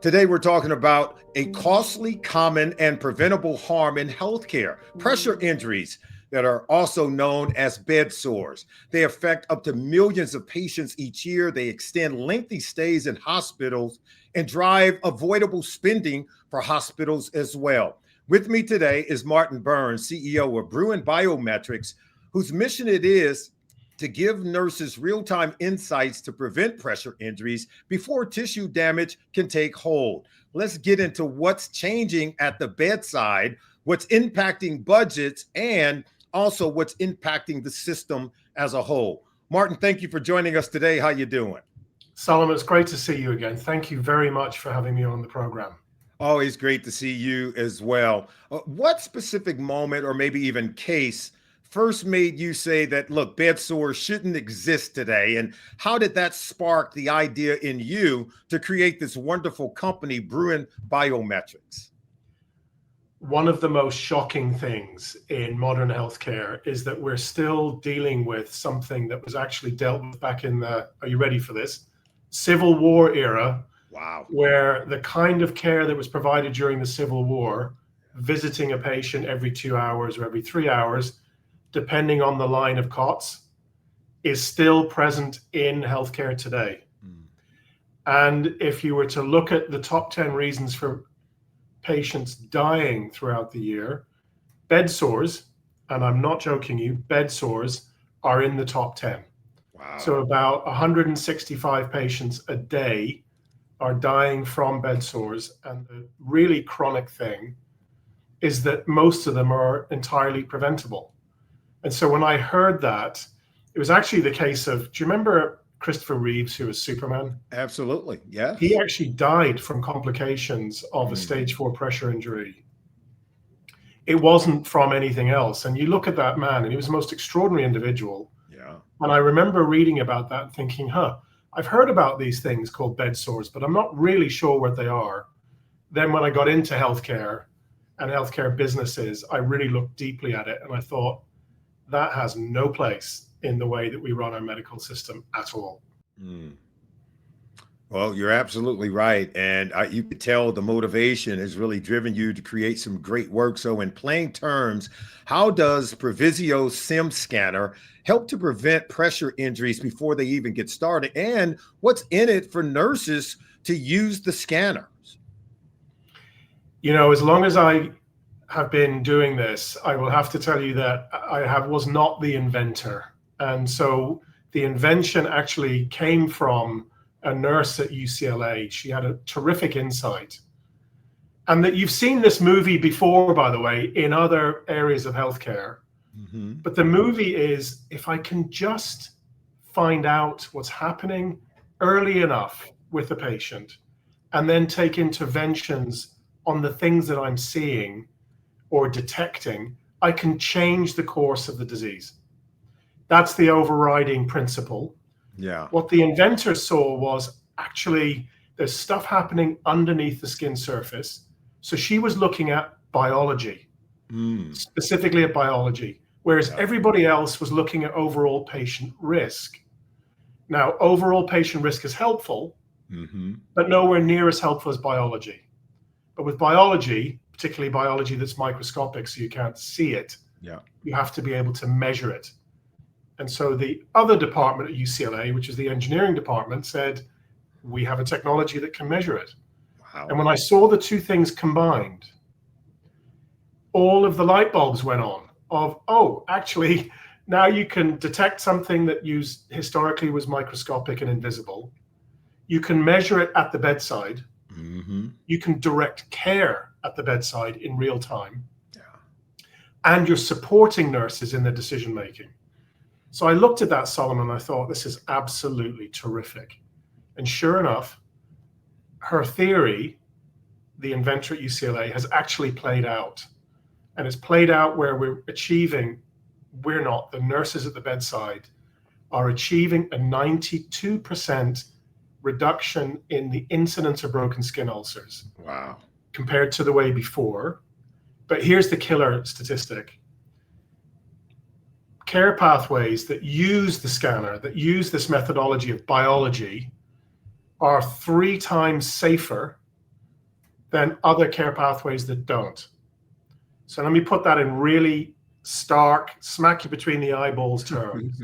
Today, we're talking about a costly, common, and preventable harm in healthcare: pressure injuries that are also known as bed sores. They affect up to millions of patients each year. They extend lengthy stays in hospitals and drive avoidable spending for hospitals as well. With me today is Martin Burns, CEO of Bruin Biometrics, whose mission it is to give nurses real-time insights to prevent pressure injuries before tissue damage can take hold. Let's get into what's changing at the bedside, what's impacting budgets, and also what's impacting the system as a whole. Martin, thank you for joining us today. How you doing? Solomon, it's great to see you again. Thank you very much for having me on the program. Always great to see you as well. What specific moment or maybe even case first made you say that, look, bed sores shouldn't exist today? And how did that spark the idea in you to create this wonderful company, Bruin Biometrics? One of the most shocking things in modern healthcare is that we're still dealing with something that was actually dealt with back in the, are you ready for this? Civil War era. Wow. Where the kind of care that was provided during the Civil War, visiting a patient every 2 hours or every 3 hours, depending on the line of cots, is still present in healthcare today. And if you were to look at the top 10 reasons for patients dying throughout the year, bed sores, and I'm not joking you, bed sores are in the top 10. Wow. So about 165 patients a day are dying from bed sores. And the really chronic thing is that most of them are entirely preventable. And so when I heard that, it was actually the case of, do you remember Christopher Reeves, who was Superman? Absolutely, yeah. He actually died from complications of a stage 4 pressure injury. It wasn't from anything else. And you look at that man, and he was the most extraordinary individual. Yeah. And I remember reading about that and thinking, I've heard about these things called bed sores, but I'm not really sure what they are. Then when I got into healthcare and healthcare businesses, I really looked deeply at it, and I thought, that has no place in the way that we run our medical system at all. Well, you're absolutely right. And you could tell the motivation has really driven you to create some great work. So in plain terms, how does Provisio's SIM scanner help to prevent pressure injuries before they even get started? And what's in it for nurses to use the scanners? You know, as long as I have been doing this, I will have to tell you that was not the inventor. And so the invention actually came from a nurse at UCLA. She had a terrific insight. And that you've seen this movie before, by the way, in other areas of healthcare. But the movie is, if I can just find out what's happening early enough with the patient and then take interventions on the things that I'm seeing or detecting, I can change the course of the disease. That's the overriding principle. Yeah. What the inventor saw was actually there's stuff happening underneath the skin surface. So she was looking at biology, specifically at biology, whereas everybody else was looking at overall patient risk. Now, overall patient risk is helpful, but nowhere near as helpful as biology. But with biology, particularly biology that's microscopic, so you can't see it, you have to be able to measure it. And so the other department at UCLA, which is the engineering department, said, we have a technology that can measure it. Wow. And when I saw the two things combined, all of the light bulbs went on of, actually, now you can detect something that historically was microscopic and invisible. You can measure it at the bedside. You can direct care at the bedside in real time. And you're supporting nurses in their decision making. So I looked at that, Solomon, and I thought, this is absolutely terrific. And sure enough, her theory, the inventor at UCLA, has actually played out. And it's played out where the nurses at the bedside are achieving a 92% reduction in the incidence of broken skin ulcers. Wow. Compared to the way before. But here's the killer statistic. Care pathways that use the scanner, that use this methodology of biology, are 3 times safer than other care pathways that don't. So let me put that in really stark, smack you between the eyeballs terms.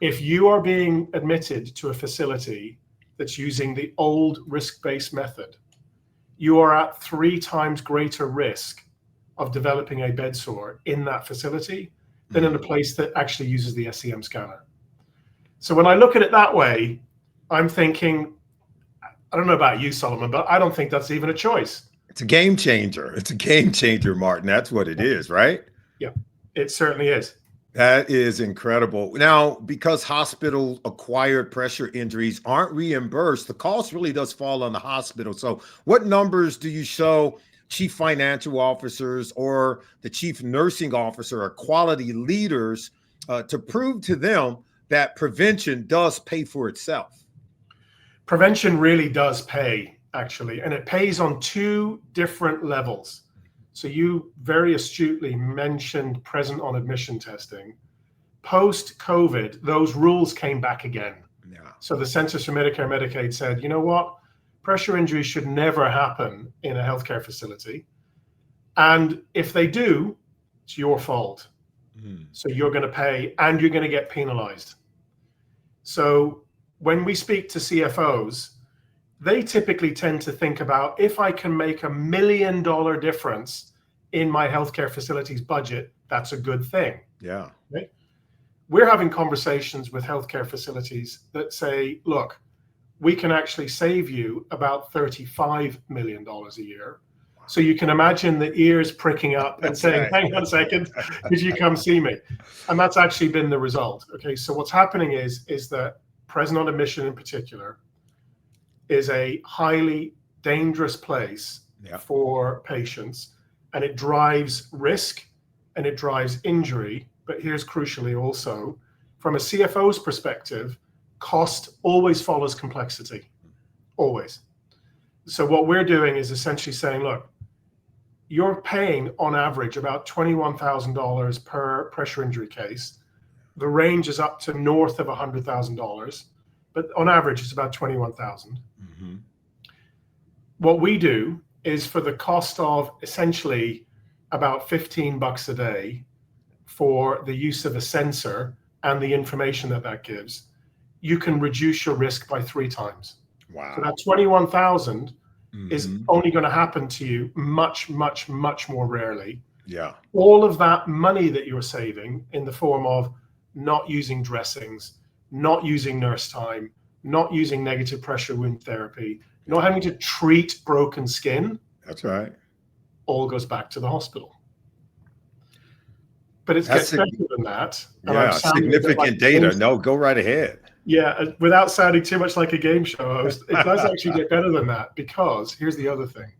If you are being admitted to a facility that's using the old risk-based method, you are at 3 times greater risk of developing a bed sore in that facility than in a place that actually uses the SEM scanner. So when I look at it that way, I'm thinking, I don't know about you, Solomon, but I don't think that's even a choice. It's a game changer. It's a game changer, Martin. That's what it is, right? Yeah, it certainly is. That is incredible. Now, because hospital acquired pressure injuries aren't reimbursed, the cost really does fall on the hospital. So what numbers do you show chief financial officers or the chief nursing officer or quality leaders to prove to them that prevention does pay for itself? Prevention really does pay, actually, and it pays on 2 different levels. So you very astutely mentioned present on admission testing. Post-COVID, those rules came back again. Yeah. So the Centers for Medicare and Medicaid said, you know what? Pressure injuries should never happen in a healthcare facility. And if they do, it's your fault. So you're going to pay and you're going to get penalized. So when we speak to CFOs, they typically tend to think about, if I can make $1 million difference in my healthcare facility's budget, that's a good thing. Yeah. Right? We're having conversations with healthcare facilities that say, look, we can actually save you about $35 million a year. So you can imagine the ears pricking up and saying, hang on a second, could you come see me? And that's actually been the result. Okay, so what's happening is that present on admission in particular is a highly dangerous place for patients, and it drives risk and it drives injury. But here's crucially also, from a CFO's perspective, cost always follows complexity, always. So what we're doing is essentially saying, look, you're paying on average about $21,000 per pressure injury case. The range is up to north of $100,000, but on average it's about $21,000. What we do is, for the cost of essentially about $15 a day for the use of a sensor and the information that gives, you can reduce your risk by 3 times. Wow. So that 21,000 is only going to happen to you much, much, much more rarely. Yeah. All of that money that you're saving in the form of not using dressings, not using nurse time, not using negative pressure wound therapy, not having to treat broken skin. That's right. All goes back to the hospital. But it gets better than that. Yeah, significant data. No, go right ahead. Yeah, without sounding too much like a game show host, it does actually get better than that, because here's the other thing.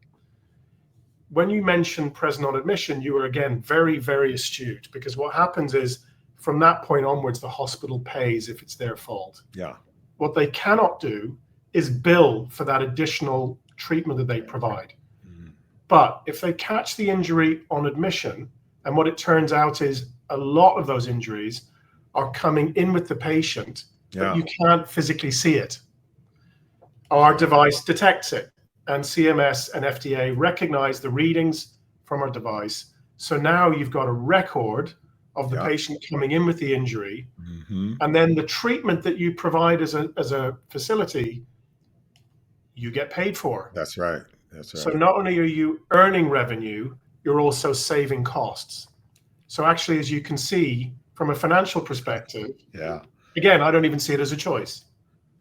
When you mention present on admission, you are, again, very, very astute, because what happens is, from that point onwards, the hospital pays if it's their fault. Yeah. What they cannot do is bill for that additional treatment that they provide. But if they catch the injury on admission, and what it turns out is a lot of those injuries are coming in with the patient, but you can't physically see it. Our device detects it, and CMS and FDA recognize the readings from our device. So now you've got a record of the patient coming in with the injury, and then the treatment that you provide as a facility, you get paid for. That's right. That's right. So not only are you earning revenue, you're also saving costs. So actually, as you can see, from a financial perspective, again, I don't even see it as a choice.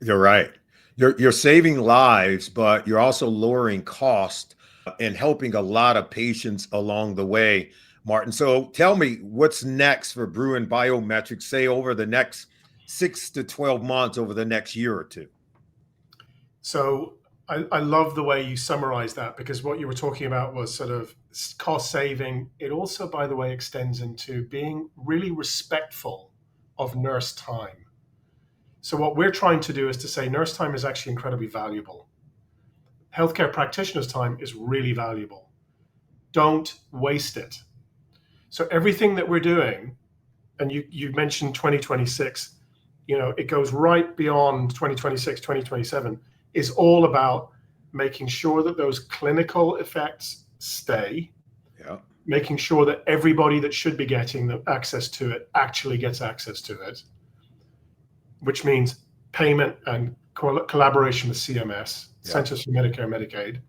You're right. You're saving lives, but you're also lowering cost and helping a lot of patients along the way, Martin. So tell me, what's next for Bruin Biometrics, say over the next 6 to 12 months, over the next year or two? So I love the way you summarize that, because what you were talking about was sort of cost saving. It also, by the way, extends into being really respectful of nurse time. So what we're trying to do is to say nurse time is actually incredibly valuable. Healthcare practitioners' time is really valuable. Don't waste it. So everything that we're doing, and you mentioned 2026, it goes right beyond 2026, 2027, is all about making sure that those clinical effects stay, Yeah. making sure that everybody that should be getting the access to it actually gets access to it, which means payment and collaboration with CMS, Centers for Medicare and Medicaid.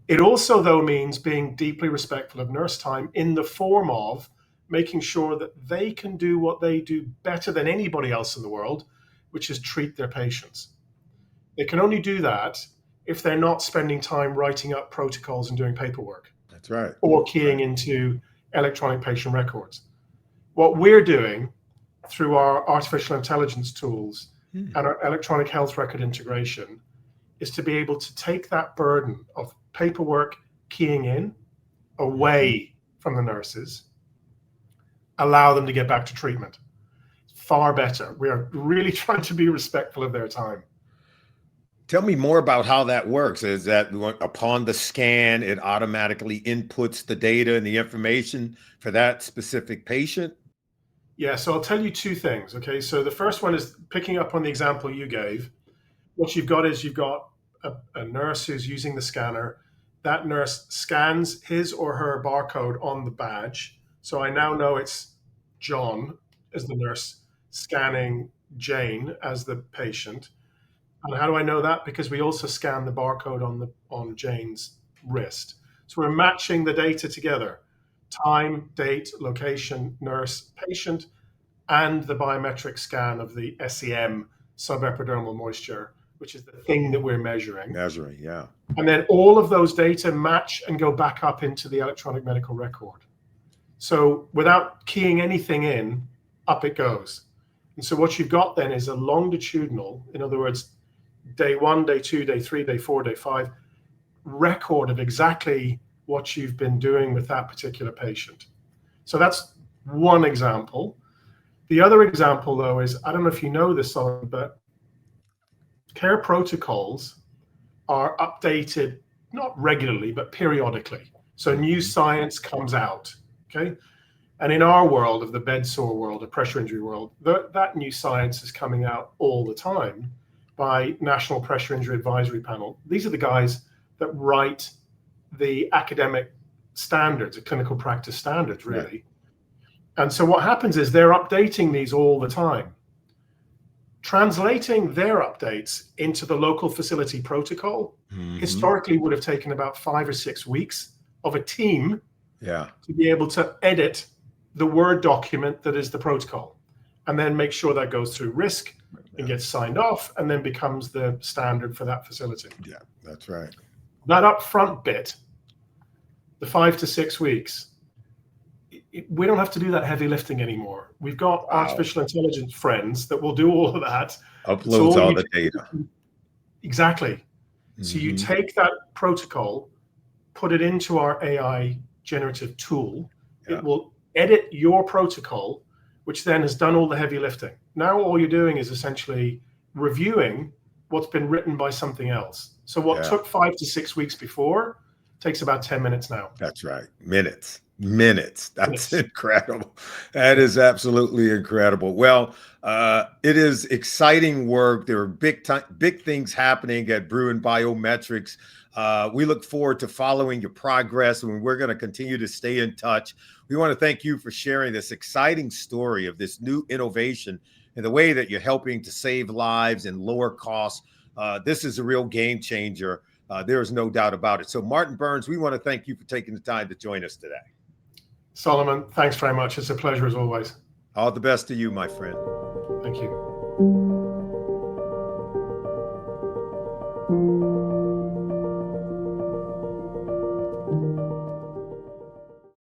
It also, though, means being deeply respectful of nurse time in the form of making sure that they can do what they do better than anybody else in the world, which is treat their patients. They can only do that if they're not spending time writing up protocols and doing paperwork. That's right. Or keying into electronic patient records. What we're doing through our artificial intelligence tools and our electronic health record integration is to be able to take that burden of paperwork keying in away from the nurses, allow them to get back to treatment. Far better. We are really trying to be respectful of their time. Tell me more about how that works. Is that upon the scan, it automatically inputs the data and the information for that specific patient? Yeah, so I'll tell you two things. Okay, so the first one is picking up on the example you gave. What you've got is you've got a nurse who's using the scanner. That nurse scans his or her barcode on the badge. So I now know it's John as the nurse scanning Jane as the patient. And how do I know that? Because we also scan the barcode on Jane's wrist. So we're matching the data together: time, date, location, nurse, patient, and the biometric scan of the SEM, subepidermal moisture, which is the thing that we're measuring. Yeah. And then all of those data match and go back up into the electronic medical record. So without keying anything in, up it goes. And so what you've got then is a longitudinal, in other words, day 1, day 2, day 3, day 4, day 5, record of exactly what you've been doing with that particular patient. So that's one example. The other example, though, is, I don't know if you know this, Solomon, but care protocols are updated, not regularly, but periodically. So new science comes out, okay? And in our world of the bed sore world, the pressure injury world, that new science is coming out all the time by National Pressure Injury Advisory Panel. These are the guys that write the academic standards, the clinical practice standards, really. Right. And so what happens is they're updating these all the time. Translating their updates into the local facility protocol historically would have taken about 5 or 6 weeks of a team to be able to edit the Word document that is the protocol, and then make sure that goes through risk and gets signed off, and then becomes the standard for that facility. Yeah, that's right. That upfront bit, the 5 to 6 weeks, we don't have to do that heavy lifting anymore. We've got artificial intelligence friends that will do all of that. Uploads all the data. Exactly. So you take that protocol, put it into our AI generative tool. It will edit your protocol, which then has done all the heavy lifting. Now all you're doing is essentially reviewing what's been written by something else. So what took 5 to 6 weeks before takes about 10 minutes now. That's right. Minutes. That's incredible. That is absolutely incredible. Well, it is exciting work. There are big things happening at Bruin Biometrics. We look forward to following your progress, and we're going to continue to stay in touch. We want to thank you for sharing this exciting story of this new innovation and the way that you're helping to save lives and lower costs. This is a real game changer. There is no doubt about it. So, Martin Burns, we want to thank you for taking the time to join us today. Solomon, thanks very much. It's a pleasure as always. All the best to you, my friend. Thank you.